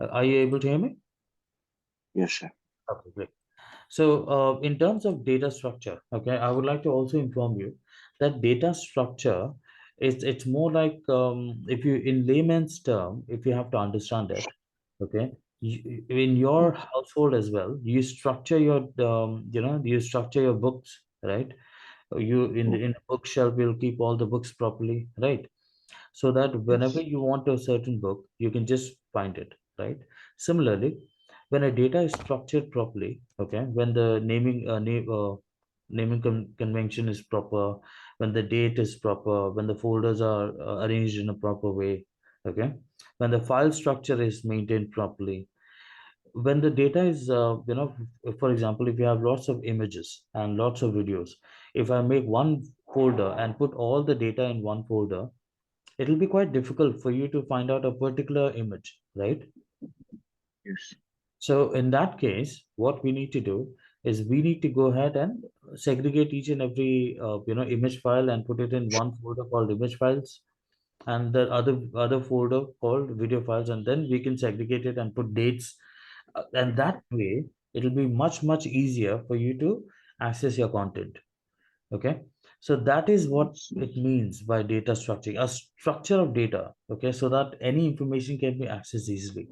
Are you able to hear me? Yes, sir. Okay, great. So in terms of data structure, okay, I would like to also inform you that data structure is it's more like if you in layman's term, if you have to understand it, okay, in your household as well, you structure your you structure your books, right? You in a bookshelf you'll keep all the books properly, right? So that whenever Yes. you want a certain book, you can just find it, right? Similarly, when a data is structured properly, okay, when the naming convention is proper, when the date is proper, when the folders are arranged in a proper way, okay, when the file structure is maintained properly, when the data is for example, if you have lots of images and lots of videos, if I make one folder and put all the data in one folder, it'll be quite difficult for you to find out a particular image, right? Yes. So in that case, what we need to do is we need to go ahead and segregate each and every image file and put it in one folder called image files, and the other folder called video files, and then we can segregate it and put dates, and that way it'll be much easier for you to access your content. Okay, so that is what Yes. it means by data structuring, a structure of data, okay, so that any information can be accessed easily.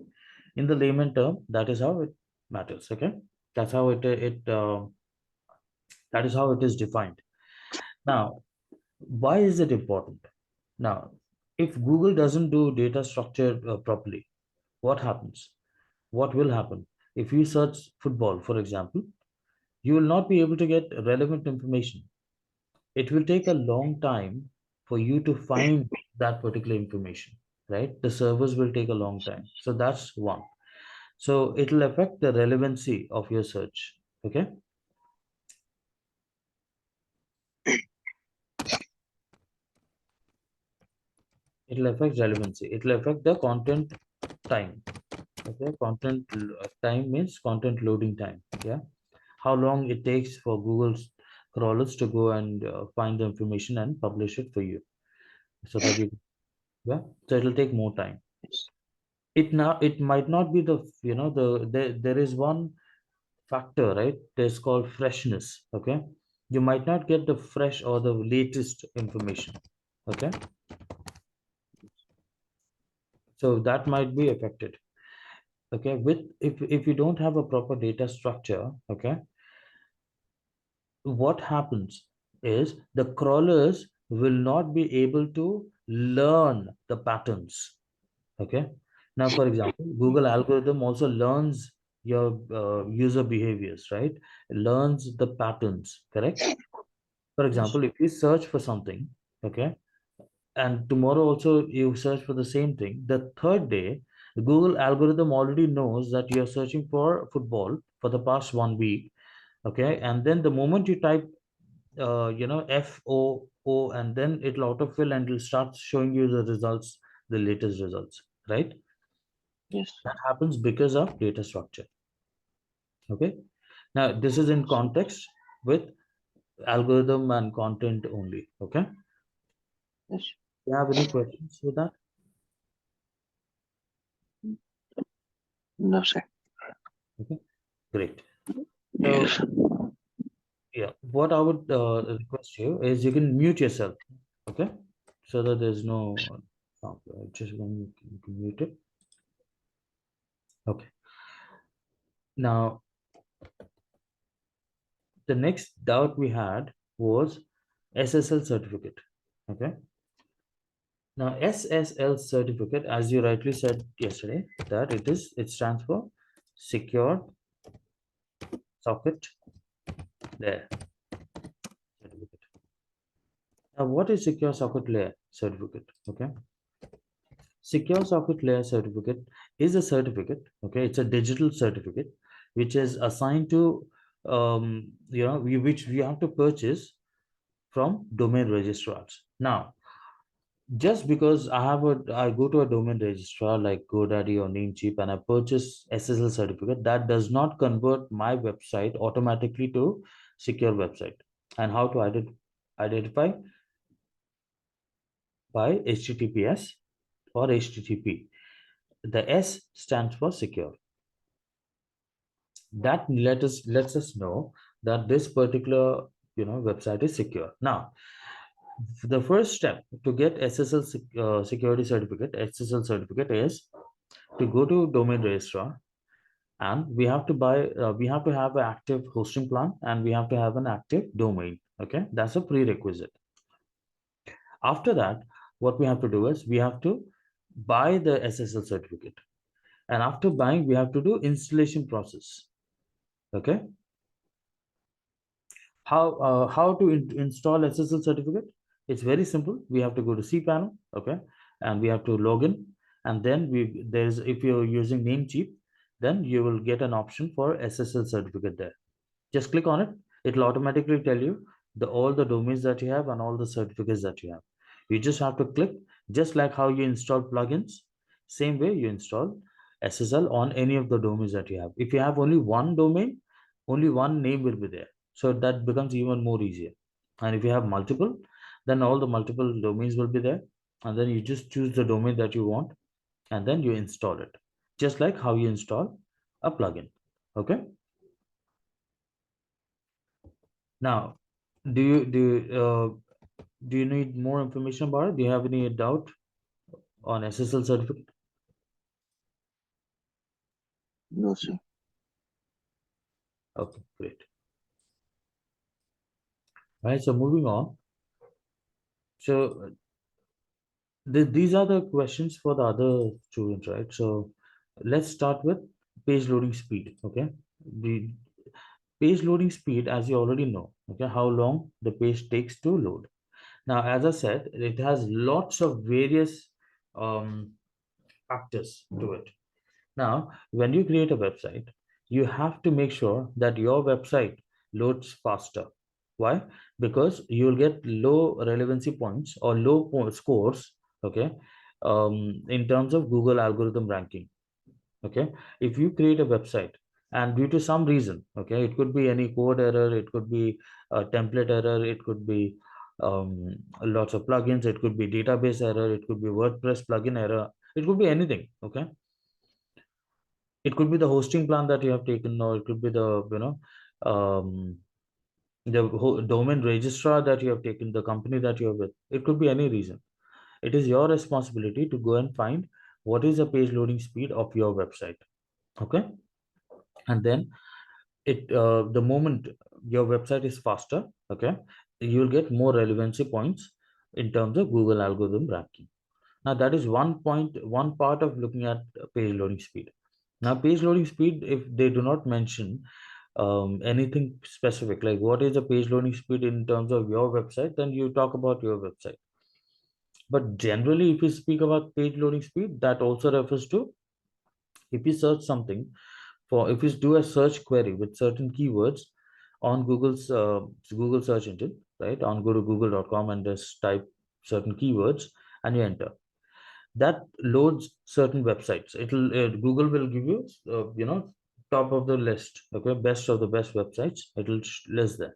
In the layman term, that is how it matters. Okay, that's how that is how it is defined. Now, why is it important? Now, if Google doesn't do data structure properly, what happens? What will happen? If you search football, for example, you will not be able to get relevant information. It will take a long time for you to find that particular information, right? The servers will take a long time. So that's one. So it will affect the relevancy of your search. Okay. It will affect relevancy. It will affect the content time. Okay. Time means content loading time. Yeah. How long it takes for Google's crawlers to go and find the information and publish it for you, so that you, yeah. So it will take more time. Yes. It might not be there is one factor, right? There's called freshness. Okay, you might not get the fresh or the latest information. Okay, so that might be affected. Okay, with if you don't have a proper data structure, okay, what happens is the crawlers will not be able to learn the patterns. Okay, now for example, Google algorithm also learns your user behaviors, right? It learns the patterns, correct? For Yes. example, if you search for something, okay, and tomorrow also you search for the same thing, the third day the Google algorithm already knows that you're searching for football for the past 1 week. Okay, and then the moment you type FOO, and then it'll autofill and it'll start showing you the results, the latest results, right? Yes. That happens because of data structure. Okay, now this is in context with algorithm and content only. Okay, Yes. do you have any questions with that? No, sir. Okay, great. So Yes. yeah, what I would request you is you can mute yourself. Okay, so that there's no sound. Just when you can mute it. Okay, now the next doubt we had was SSL certificate. Okay, now SSL certificate, as you rightly said yesterday, that it stands for Secure Socket Layer certificate. Now, what is Secure Socket Layer certificate? Okay, Secure Socket Layer certificate is a certificate. Okay, it's a digital certificate which is assigned to which we have to purchase from domain registrars. Now, just because I go to a domain registrar like GoDaddy or Namecheap and I purchase SSL certificate, that does not convert my website automatically to secure website. And how to identify? By HTTPS or HTTP. the S stands for secure. That lets us know that this particular website is secure. Now, the first step to get SSL security certificate, SSL certificate, is to go to domain registrar, and we have to have an active hosting plan, and we have to have an active domain. Okay, that's a prerequisite. After that, what we have to do is we have to buy the SSL certificate, and after buying, we have to do installation process. Okay, how to install SSL certificate? It's very simple. We have to go to cPanel, okay, and we have to log in, and then there's, if you're using Namecheap, then you will get an option for SSL certificate there. Just click on it. It'll automatically tell you all the domains that you have and all the certificates that you have. You just have to click, just like how you install plugins. Same way you install SSL on any of the domains that you have. If you have only one domain, only one name will be there. So that becomes even more easier. And if you have multiple, then all the multiple domains will be there. And then you just choose the domain that you want, and then you install it. Just like how you install a plugin. Okay. Now, do you need more information about it? Do you have any doubt on SSL certificate? No, sir. Okay, great. All right, so moving on. So these are the questions for the other students, right? So let's start with page loading speed. Okay, the page loading speed, as you already know, okay, how long the page takes to load. Now, as I said, it has lots of various um, factors to it. Now, when you create a website, you have to make sure that your website loads faster. Why? Because you'll get low relevancy points or scores, okay, in terms of Google algorithm ranking. Okay, if you create a website and due to some reason, okay, it could be any code error, it could be a template error, it could be lots of plugins, it could be database error, it could be WordPress plugin error, it could be anything. Okay, it could be the hosting plan that you have taken, or it could be the um, domain registrar that you have taken, the company that you have with. It could be any reason. It is your responsibility to go and find what is the page loading speed of your website. Okay, and then the moment your website is faster, okay, you'll get more relevancy points in terms of Google algorithm ranking. Now that is one part of looking at page loading speed. Now, page loading speed, if they do not mention anything specific, like what is the page loading speed in terms of your website, then you talk about your website. But generally, if you speak about page loading speed, that also refers to if you search something if you do a search query with certain keywords on Google search engine, right? On go to google.com and just type certain keywords and you enter. That loads certain websites. Google will give you top of the list, okay, best of the best websites. It'll list that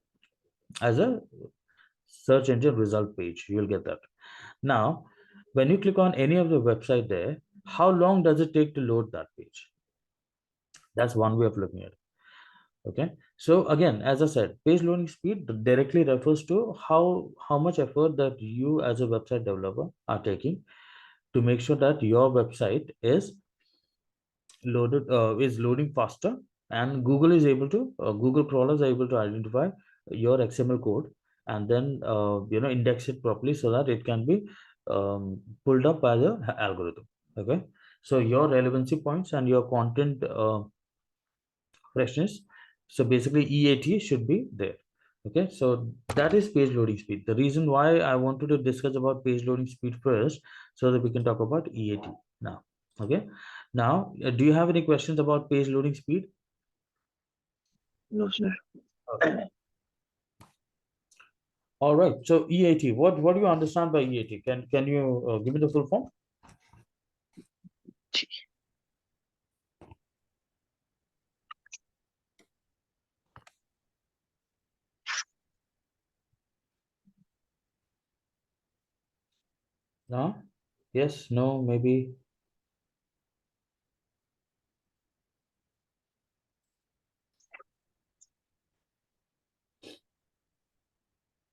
as a search engine result page. You'll get that. Now, when you click on any of the website there, how long does it take to load that page? That's one way of looking at it. Okay, so again, as I said, page loading speed directly refers to how much effort that you as a website developer are taking to make sure that your website is loading faster, and Google crawlers are able to identify your XML code, and then index it properly so that it can be pulled up by the algorithm. Okay, so your relevancy points and your content freshness, so basically E.E.A.T should be there. Okay, so that is page loading speed. The reason why I wanted to discuss about page loading speed first, so that we can talk about E.E.A.T now. Okay, now do you have any questions about page loading speed? No, sir. Okay. All right, so E.E.A.T, what do you understand by E.E.A.T? Can you give me the full form? No, yes, no, maybe.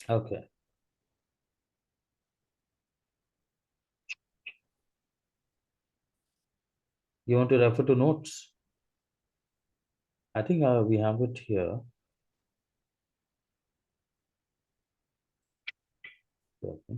Okay. You want to refer to notes? I think we have it here. Okay.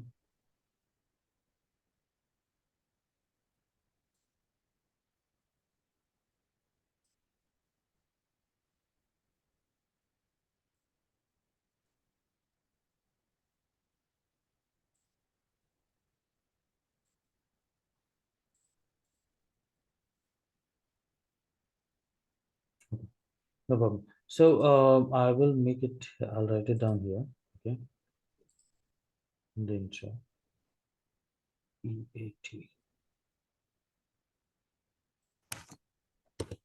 No problem. So I will make it, I'll write it down here. Okay. In the intro. E.A.T. Okay.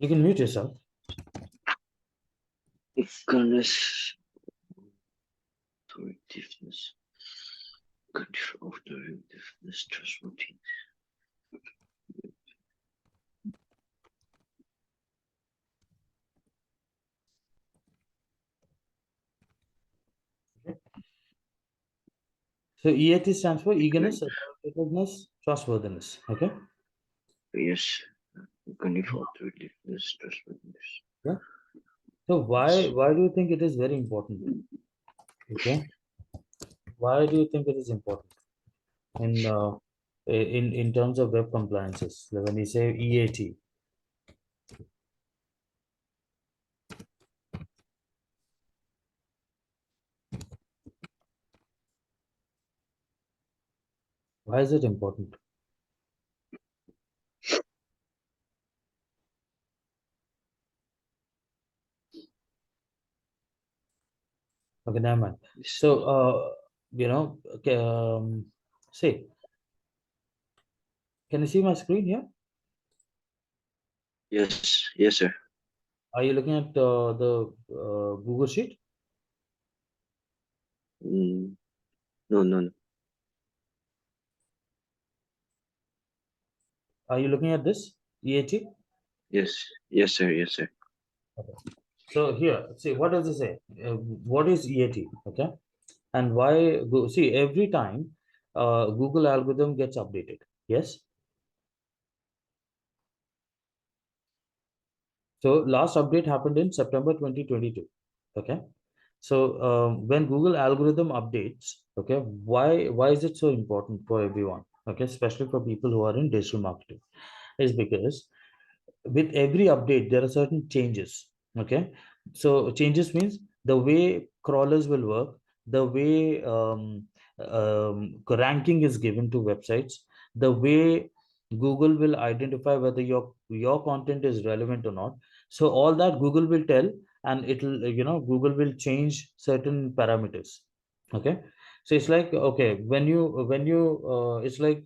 You can mute yourself. Goodness. Authoritiveness. Control, authoritiveness, trustworthiness. Okay. So E.A.T stands for Good. eagerness, assertiveness, trustworthiness. Okay. Yes. Control, authoritiveness, trustworthiness. Yeah. So Yes. why do you think it is very important? Okay. Why do you think it is important in in terms of web compliances? Like when you say E.A.T, why is it important? Okay, never mind. Yes. So okay, see, can you see my screen here? Yes. Yes, sir. Are you looking at the Google Sheet? Mm, no, no, no. Are you looking at this E.A.T? Yes. Yes, sir. Yes, sir. Okay. So here, see, what does it say? What is E.A.T? Okay, and why? See, every time Google algorithm gets updated. Yes. So last update happened in September 2022. Okay. So when Google algorithm updates, okay, why is it so important for everyone? Okay, especially for people who are in digital marketing, is because with every update there are certain changes. Okay, so changes means the way crawlers will work, the way ranking is given to websites, the way Google will identify whether your content is relevant or not. So all that Google will tell, and it'll Google will change certain parameters. Okay, so it's like, okay, it's like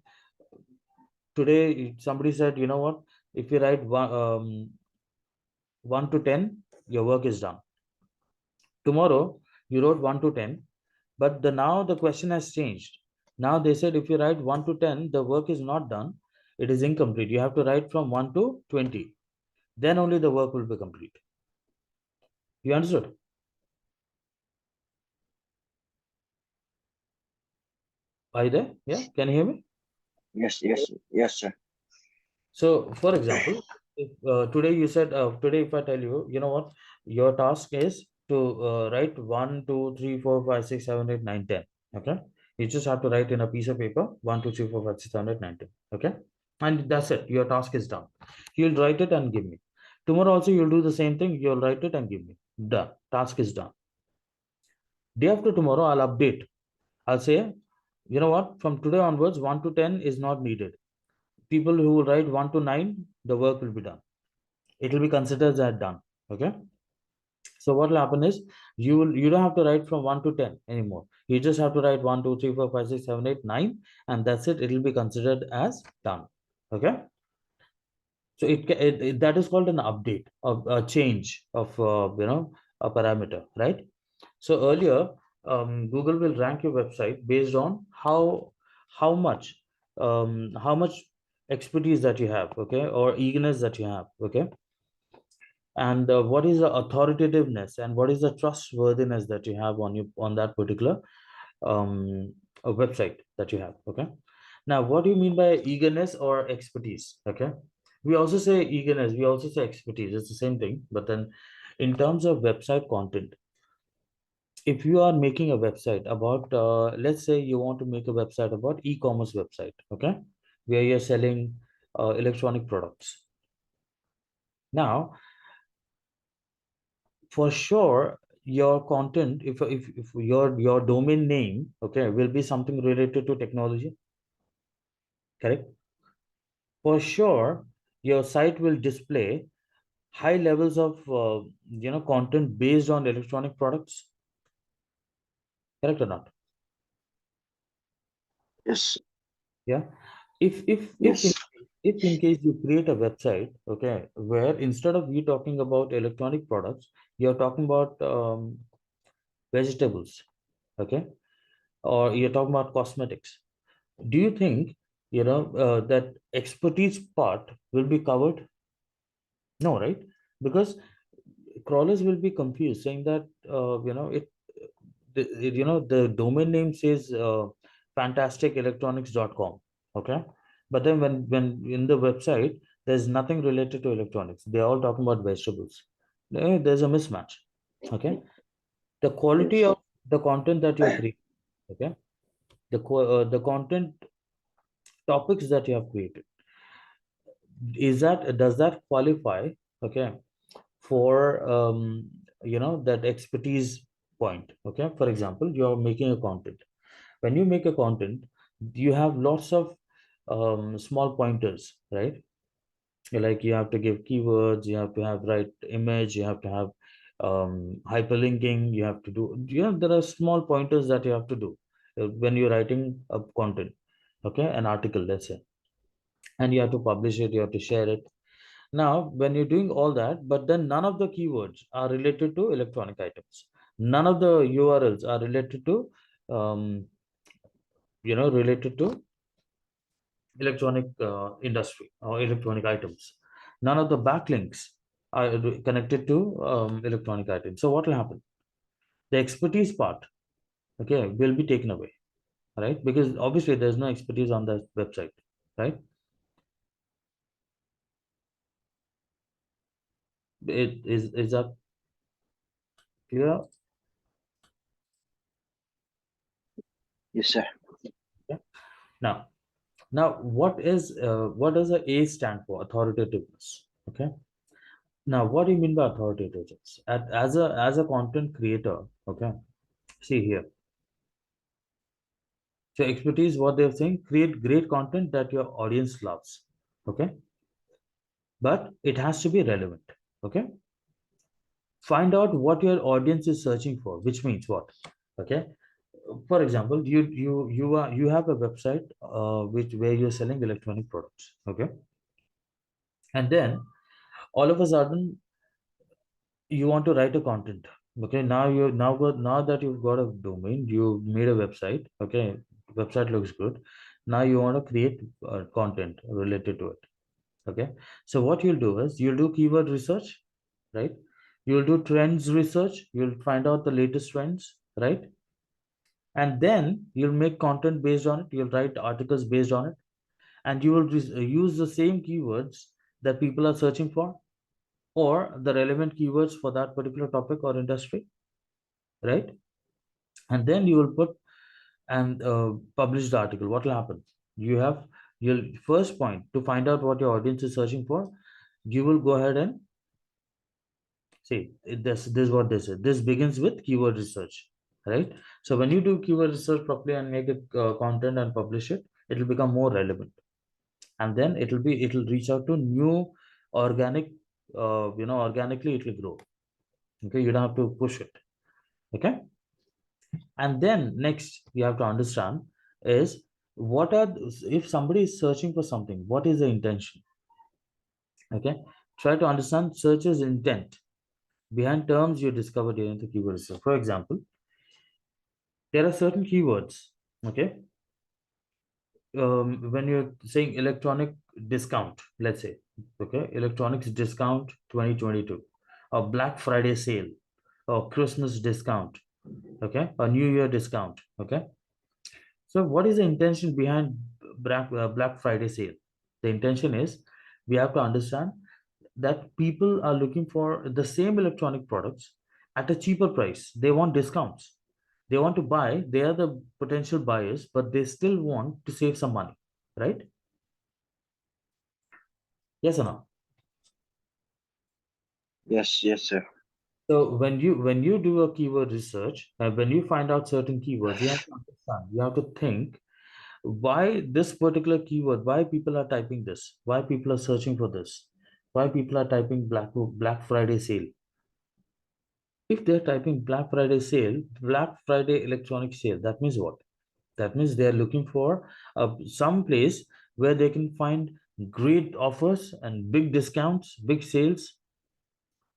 today somebody said, you know what, if you write 1 to 10, your work is done. Tomorrow you wrote 1 to 10, but now the question has changed. Now they said if you write 1 to 10, the work is not done, it is incomplete, you have to write from 1 to 20, then only the work will be complete. You understood? Are you there? Yeah, can you hear me? Yes. Yes. Yes, sir. So, for example, if today you said, today if I tell you, you know what, your task is to write 1, 2, 3, 4, 5, 6, 7, 8, 9, 10. Okay. You just have to write in a piece of paper 1, 2, 3, 4, 5, 6, 7, 8, 9, 10. Okay. And that's it. Your task is done. You'll write it and give me. Tomorrow also you'll do the same thing. You'll write it and give me. Done. Task is done. Day after tomorrow, I'll update. I'll say, you know what, from today onwards, 1 to 10 is not needed. People who will write 1 to 9, the work will be done. It will be considered as done. Okay. So what will happen is you don't have to write from 1 to 10 anymore. You just have to write 1, 2, 3, 4, 5, 6, 7, 8, 9, and that's it. It will be considered as done. Okay. So that is called an update of a change of a parameter, right? So earlier, Google will rank your website based on how much how much expertise that you have, okay, or eagerness that you have, okay, and what is the authoritativeness and what is the trustworthiness that you have on you on that particular website that you have, okay. Now, what do you mean by eagerness or expertise? Okay, we also say eagerness, we also say expertise, it's the same thing, but then in terms of website content, if you are making a website about let's say you want to make a website about e-commerce website, okay, where you're selling electronic products. Now, for sure, your content, if your domain name, okay, will be something related to technology, correct, for sure your site will display high levels of content based on electronic products, correct or not? Yes. Yeah. If Yes. if in case you create a website, okay, where instead of you talking about electronic products, you're talking about vegetables, okay, or you're talking about cosmetics, do you think that expertise part will be covered? No, right? Because crawlers will be confused, saying that the domain name says fantasticelectronics.com, okay, but then when in the website there's nothing related to electronics, they're all talking about vegetables. There's a mismatch, okay. The quality Yes. of the content that you're creating, okay, the content topics that you have created, does that qualify, okay, for that expertise point, okay. For example, you're making a content. When you make a content, you have lots of small pointers, right? Like you have to give keywords, you have to have right image, you have to have hyperlinking, you have to do, there are small pointers that you have to do when you're writing a content, okay, an article, let's say, and you have to publish it, you have to share it. Now, when you're doing all that, but then none of the keywords are related to electronic items. None of the URLs are related to, related to electronic industry or electronic items. None of the backlinks are connected to electronic items. So what will happen? The expertise part, okay, will be taken away, right? Because obviously there's no expertise on the website, right? Is that clear? Yes, sir. Okay. Now, what does the A stand for? Authoritativeness. Okay. Now, what do you mean by authoritativeness? As a content creator, okay. See here. So expertise, what they're saying, create great content that your audience loves. Okay. But it has to be relevant. Okay. Find out what your audience is searching for, which means what? Okay. For example, you have a website which where you're selling electronic products. Okay. And then all of a sudden you want to write a content, okay, now that you've got a domain, you made a website, okay, website looks good, now you want to create content related to it, okay. So what you'll do is you'll do keyword research, right? You'll do trends research, you'll find out the latest trends, right? And then you'll make content based on it, you'll write articles based on it, and you will use the same keywords that people are searching for, or the relevant keywords for that particular topic or industry, right? And then you will put and publish the article. What will happen? You have your first point to find out what your audience is searching for. You will go ahead and see this is what this is. This begins with keyword research, right? So when you do keyword research properly and make it content and publish it, it will become more relevant, and then it'll reach out to new organic, organically it will grow. Okay, you don't have to push it. Okay. And then next you have to understand is what are if somebody is searching for something, what is the intention? Okay, try to understand searcher's intent behind terms you discover during the keyword research. For example, there are certain keywords, okay, when you're saying electronic discount, let's say, okay, electronics discount 2022, or Black Friday sale, or Christmas discount, okay, or New Year discount, okay. So what is the intention behind Black Friday sale? The intention is we have to understand that people are looking for the same electronic products at a cheaper price. They want discounts. They want to buy. They are the potential buyers, but they still want to save some money, right? Yes or no? Yes, yes, sir. So when you do a keyword research, when you find out certain keywords, you have to understand. You have to think why this particular keyword, why people are typing this, why people are searching for this, why people are typing Black Friday sale. If they're typing Black Friday sale, Black Friday electronic sale, that means what? That means they're looking for some place where they can find great offers and big discounts, big sales,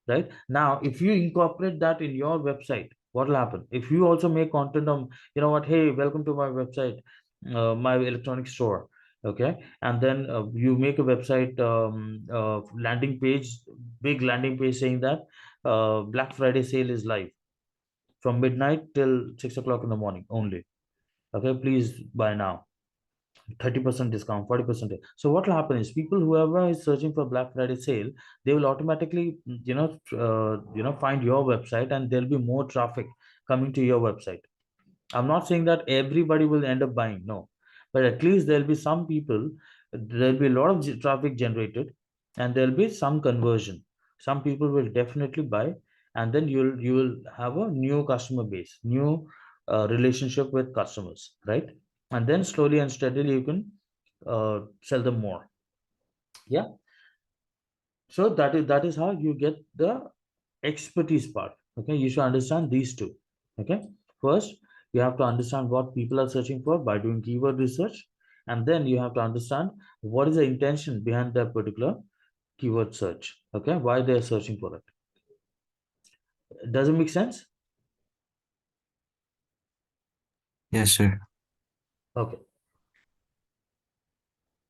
right? Now, if you incorporate that in your website, what will happen? If you also make content on, you know what, hey, welcome to my website, my electronic store, okay, and then you make a website landing page, big landing page saying that Black Friday sale is live from midnight till 6 o'clock in the morning only. Okay, please buy now. 30% discount, 40%. So what will happen is people whoever is searching for Black Friday sale, they will automatically, find your website, and there'll be more traffic coming to your website. I'm not saying that everybody will end up buying, no, but at least there'll be some people, there'll be a lot of traffic generated, and there'll be some conversion. Some people will definitely buy, and then you will have a new customer base, new relationship with customers, right? And then slowly and steadily you can sell them more. Yeah. So that is how you get the expertise part. Okay, you should understand these two. Okay, first you have to understand what people are searching for by doing keyword research, and then you have to understand what is the intention behind that particular keyword search. Okay, why they are searching for it. Does it make sense? Yes, sir. Okay,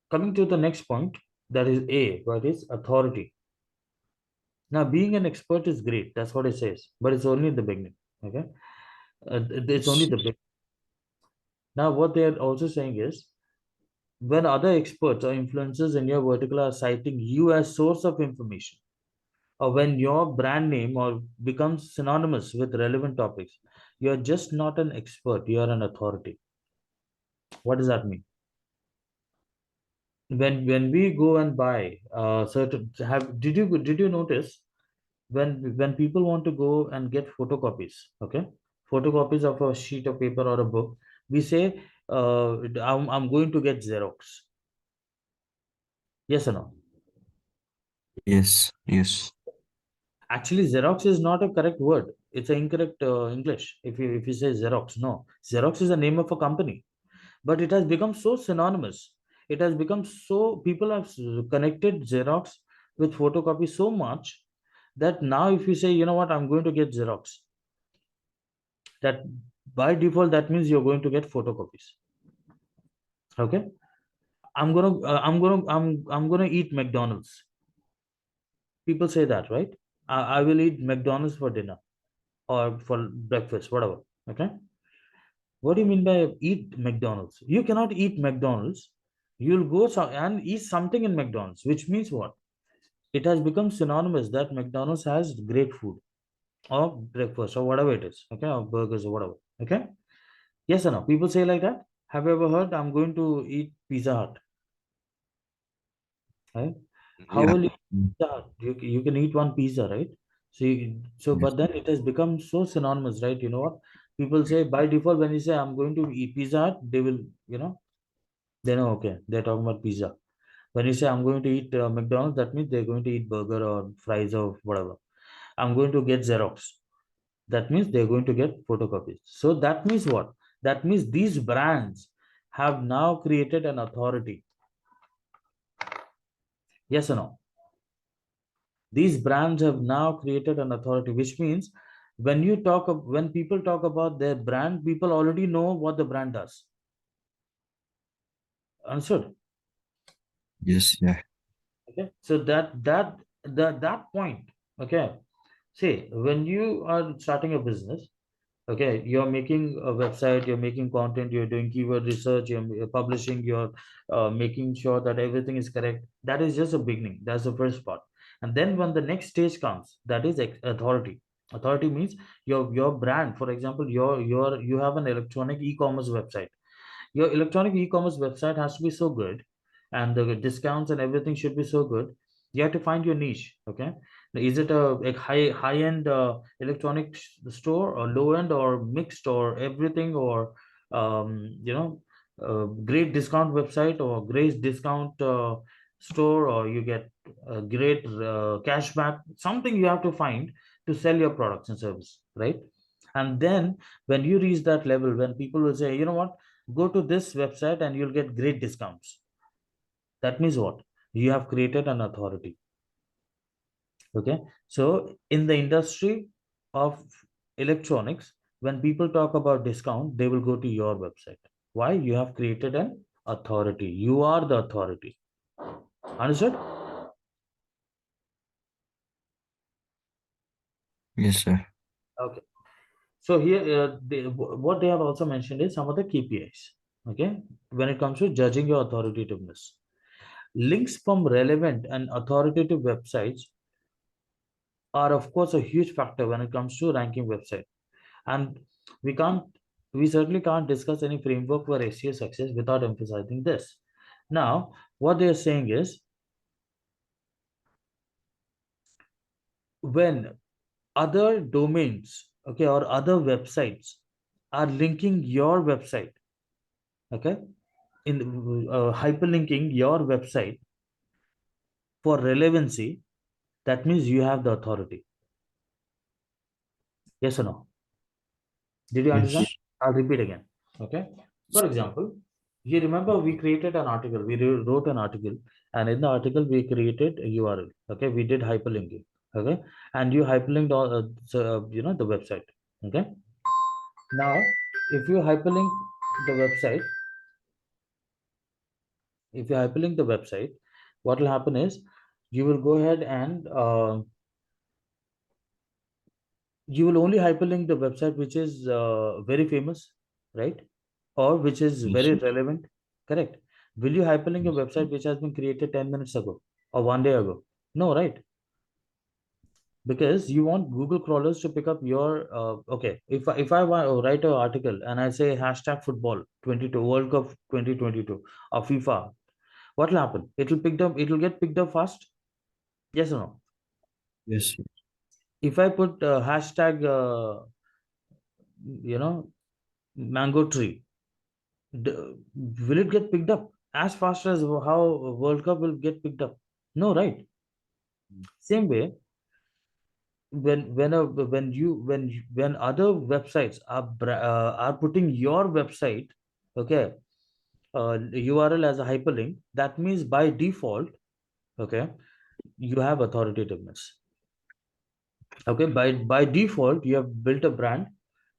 coming to the next point, that is A, what is authority. Now being an expert is great, that's what it says, but it's only the beginning. Okay, it's only Yes. the beginning. Now what they are also saying is, when other experts or influencers in your vertical are citing you as source of information, or when your brand name or becomes synonymous with relevant topics, you're just not an expert, you're an authority. What does that mean? When we go and buy certain, have did you notice when people want to go and get photocopies, okay, photocopies of a sheet of paper or a book, we say, I'm going to get Xerox. Yes or no? Yes. Yes. Actually, Xerox is not a correct word. It's an incorrect English. If you say Xerox, no, Xerox is the name of a company, but it has become so synonymous. It has become so, people have connected Xerox with photocopy so much that now if you say, you know what, I'm going to get Xerox, that by default that means you're going to get photocopies. Okay, I'm gonna eat McDonald's. People say that, right? I will eat McDonald's for dinner or for breakfast, whatever. Okay. What do you mean by eat McDonald's? You cannot eat McDonald's. You'll go and eat something in McDonald's, which means what? It has become synonymous that McDonald's has great food or breakfast or whatever it is. Okay, or burgers or whatever. Okay. Yes or no? People say like that. Have you ever heard? I'm going to eat Pizza Hut. Right? How Yeah. will you eat Mm. Pizza Hut? You can eat one pizza, right? So Yes. but then it has become so synonymous, right? You know what? People say by default when you say I'm going to eat Pizza Hut, they will, they know, okay, they're talking about pizza. When you say I'm going to eat McDonald's, that means they're going to eat burger or fries or whatever. I'm going to get Xerox. That means they're going to get photocopies. So that means what? That means these brands have now created an authority. Yes or no? These brands have now created an authority, which means when people talk about their brand, people already know what the brand does. Understood? Yes, yeah. Okay. So that point. Okay. See, when you are starting a business, okay, you're making a website, you're making content, you're doing keyword research, you're publishing, you're making sure that everything is correct. That is just a beginning. That's the first part. And then when the next stage comes, that is authority. Authority means your brand. For example, you have an electronic e-commerce website. Your electronic e-commerce website has to be so good, and the discounts and everything should be so good. You have to find your niche. Okay, is it a high end electronic store, or low end, or mixed, or everything, or great discount website, or great discount store, or you get a great cashback? Something you have to find to sell your products and service, right? And then when you reach that level, when people will say, you know what, go to this website and you'll get great discounts. That means what? You have created an authority. Okay. So in the industry of electronics, when people talk about discount, they will go to your website. Why? You have created an authority. You are the authority. Understood? Yes, sir. Okay. So here, what they have also mentioned is some of the KPIs. Okay. When it comes to judging your authoritativeness, links from relevant and authoritative websites are of course a huge factor when it comes to ranking website. And we can't we certainly can't discuss any framework for SEO success without emphasizing this. Now, what they are saying is, when other domains, okay, or other websites are linking your website, okay, in hyperlinking your website for relevancy, that means you have the authority. Yes or no? Did you understand? Yes. I'll repeat again. Okay. For example, you remember we created an article, we wrote an article, and in the article we created a URL. Okay, we did hyperlinking. Okay, and you hyperlinked all, the website. Okay. Now, if you hyperlink the website, if you hyperlink the website, what will happen is you will go ahead and you will only hyperlink the website which is very famous, right? Or which is Yes. very relevant. Correct? Will you hyperlink a Yes. website which has been created 10 minutes ago or 1 day ago? No, right? Because you want Google crawlers to pick up your okay. If I want to write an article and I say hashtag football 22 World Cup 2022 or FIFA, what will happen? It will get picked up fast. Yes or no? Yes. If I put hashtag you know mango tree, will it get picked up as fast as how World Cup will get picked up? No, right? Same way, when other websites are putting your website, okay, URL as a hyperlink, that means by default, okay, you have authoritativeness. Okay, by default, you have built a brand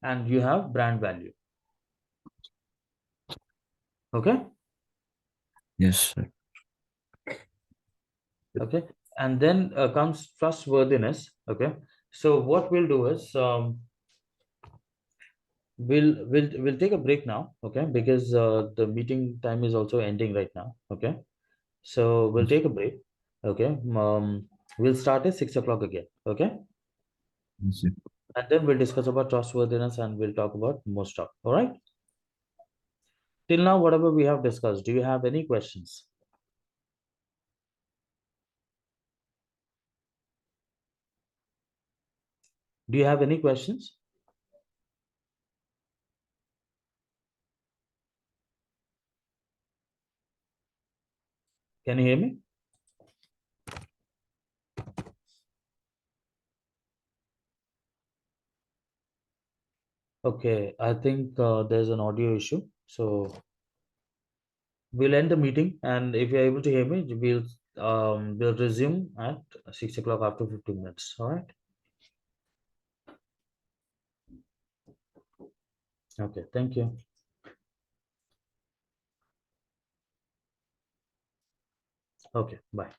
and you have brand value. Okay, Yes, sir. okay, and then comes trustworthiness. Okay, so what we'll do is we'll take a break now, okay, because the meeting time is also ending right now. Okay, so we'll Yes. take a break. Okay, we'll start at 6 o'clock again. Okay, Yes, sir. and then we'll discuss about trustworthiness and we'll talk about more stuff. All right. Till now, whatever we have discussed, do you have any questions? Do you have any questions? Can you hear me? Okay, I think there's an audio issue. So we'll end the meeting, and if you're able to hear me, we'll resume at 6 o'clock after 15 minutes. All right. Okay. Thank you. Okay, bye.